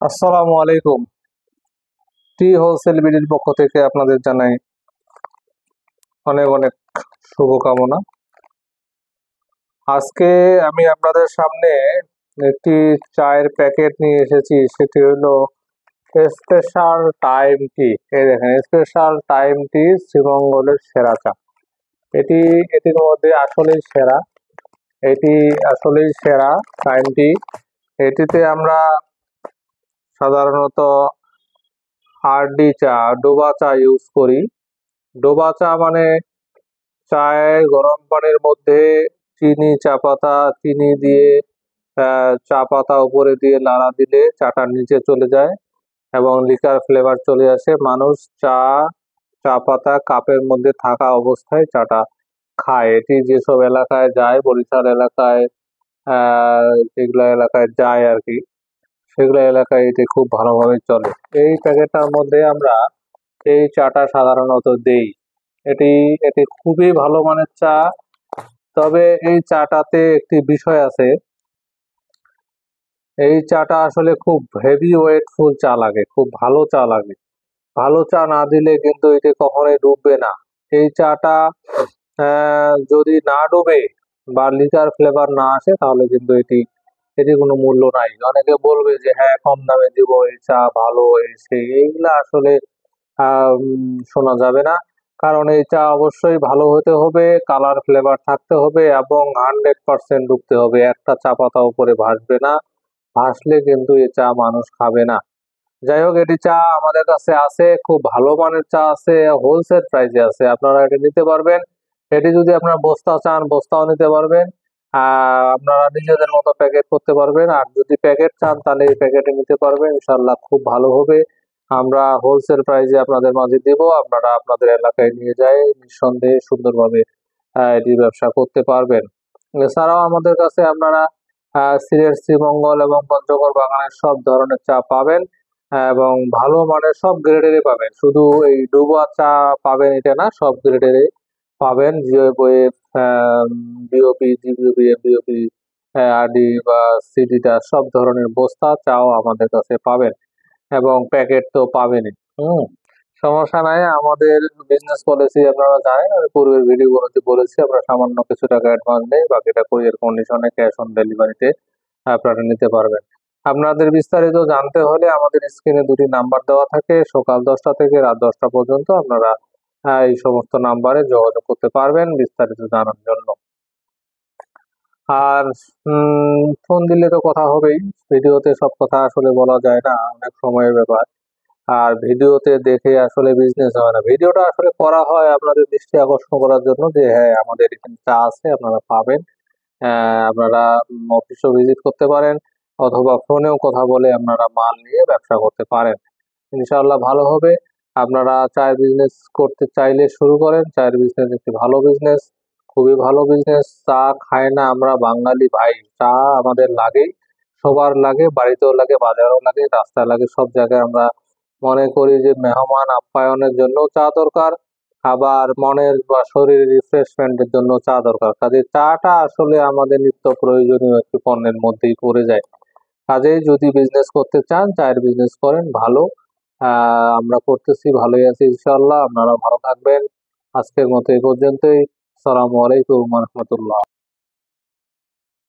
আসসালামু আলাইকুম। টি হোলসেল বিডির পক্ষ থেকে আপনাদের জানাই অনেক অনেক শুভকামনা। আজকে আমি আপনাদের সামনে একটি চায়ের প্যাকেট নিয়ে এসেছি, সেটি হলো স্পেশাল টাইম টি। এই দেখেন, স্পেশাল টাইম টি শ্রীমঙ্গলের সেরা চা। এটি এটির মধ্যে আসলেই সেরা, এটি আসলেই সেরা টাইম টি। এটিতে আমরা সাধারণত আরডি চা, ডোবা চা ইউজ করি। ডোবা চা মানে চায়ের গরম পানির মধ্যে চিনি দিয়ে চা পাতা উপরে দিয়ে লাড়া দিলে চাটা নিচে চলে যায় এবং লিকার ফ্লেভার চলে আসে। মানুষ চা পাতা কাপের মধ্যে থাকা অবস্থায় চাটা খায়। এটি যেসব এলাকায় যায়, বরিশাল এলাকায়, যেগুলো এলাকায় যায় আর কি, সেগুলো এলাকায় এটি খুব ভালোভাবে চলে। এই প্যাকেটটার মধ্যে আমরা এই চাটা সাধারণত দেই। এটি এটি খুবই ভালো মানের চা। তবে এই চাটাতে একটি বিষয় আছে, এই চাটা আসলে খুব হেভি ওয়েটফুল চা লাগে, খুব ভালো চা লাগে। ভালো চা না দিলে কিন্তু এটি কখনোই ডুববে না। এই চাটা যদি না ডুবে বা লিকার ফ্লেভার না আসে, তাহলে কিন্তু এটি এটি কোনো মূল্য নাই। অনেকে বলবে যে হ্যাঁ, কম দামে দিব, এই চা ভালো, এই সেই, এইগুলা আসলে শোনা যাবে না। কারণ এই চা অবশ্যই ভালো হতে হবে, কালার ফ্লেভার থাকতে হবে এবং 100% ডুবতে হবে। একটা চা পাতা উপরে ভাসবে না, ভাসলে কিন্তু এই চা মানুষ খাবে না। যাই হোক, এটি চা আমাদের কাছে আছে, খুব ভালো মানের চা আছে, হোলসেল প্রাইসে আছে, আপনারা এটি নিতে পারবেন। এটি যদি আপনারা বস্তা চান, বস্তাও নিতে পারবেন। আপনারা নিজেদের মতো প্যাকেট করতে পারবেন, আর যদি প্যাকেট চান তাহলে এই প্যাকেটে নিতে পারবেন। ইনশাল্লাহ খুব ভালো হবে। আমরা হোলসেল প্রাইসে আপনাদের মাঝে দিব, আপনারা আপনাদের এলাকায় নিয়ে যায় নিঃসন্দেহে সুন্দরভাবে এটি ব্যবসা করতে পারবেন। এছাড়াও আমাদের কাছে আপনারা সিলেট, শ্রীমঙ্গল এবং পঞ্চগড় বাগানের সব ধরনের চা পাবেন এবং ভালো মানের সব গ্রেডেরই পাবেন। শুধু এই ডুবা চা পাবেন এটা না, সব গ্রেডেরই পাবেন। বিওপি, জিবিওপি, এমবিওপি, আরডি বা সিডিটা, সব ধরনের বস্তা চাও আমাদের কাছে পাবেন এবং প্যাকেট তো পাবেনই। হুম, সমস্যা নাই। আমাদের বিজনেস পলিসি আপনারা জানেন, আমি পূর্বের ভিডিওগুলোতে বলেছি, আমরা সামান্য কিছু টাকা অ্যাডভান্স নেই, বাকিটা কুরিয়ার কন্ডিশনে ক্যাশ অন ডেলিভারিতে আপনারা নিতে পারবেন। আপনাদের বিস্তারিত জানতে হলে আমাদের স্ক্রিনে দুটি নাম্বার দেওয়া থাকে, সকাল 10টা থেকে রাত 10টা পর্যন্ত আপনারা এই সমস্ত নাম্বারে যোগাযোগ করতে পারবেন বিস্তারিত জানার জন্য। আর ফোন দিলে তো কথা হবেই, ভিডিওতে সব কথা আসলে বলা যায় না, অনেক সময়ের ব্যাপার। আর ভিডিওতে দেখে আসলে বিজনেস হয় না। ভিডিওটা আসলে করা হয় আপনাদের দৃষ্টি আকর্ষণ করার জন্য, যে হ্যাঁ, আমাদের এখানে চা আছে, আপনারা পাবেন। আপনারা অফিসও ভিজিট করতে পারেন অথবা ফোনেও কথা বলে আপনারা মাল নিয়ে ব্যবসা করতে পারেন। ইনশাআল্লাহ ভালো হবে। আপনারা চায়ের বিজনেস করতে চাইলে শুরু করেন। চায়ের বিজনেস একটি ভালো বিজনেস, খুবই ভালো বিজনেস। চা খায় না আমরা বাঙালি ভাই, চা আমাদের লাগেই, সবার লাগে, বাড়িতেও লাগে, বাজারেও লাগে, রাস্তায় লাগে, সব জায়গায়। আমরা মনে করি যে মেহমান আপ্যায়নের জন্য চা দরকার, আবার মনের বা শরীরের রিফ্রেশমেন্টের জন্য চা দরকার। কাজে চাটা আসলে আমাদের নিত্য প্রয়োজনীয় একটি পণ্যের মধ্যেই পড়ে যায়। কাজেই যদি বিজনেস করতে চান, চায়ের বিজনেস করেন, ভালো। আমরা করতেছি, ভালোই আছি ইনশাআল্লাহ। আপনারা ভালো থাকবেন। আজকের মতো এই পর্যন্তই। আসসালামু আলাইকুম রহমতুল্লাহ।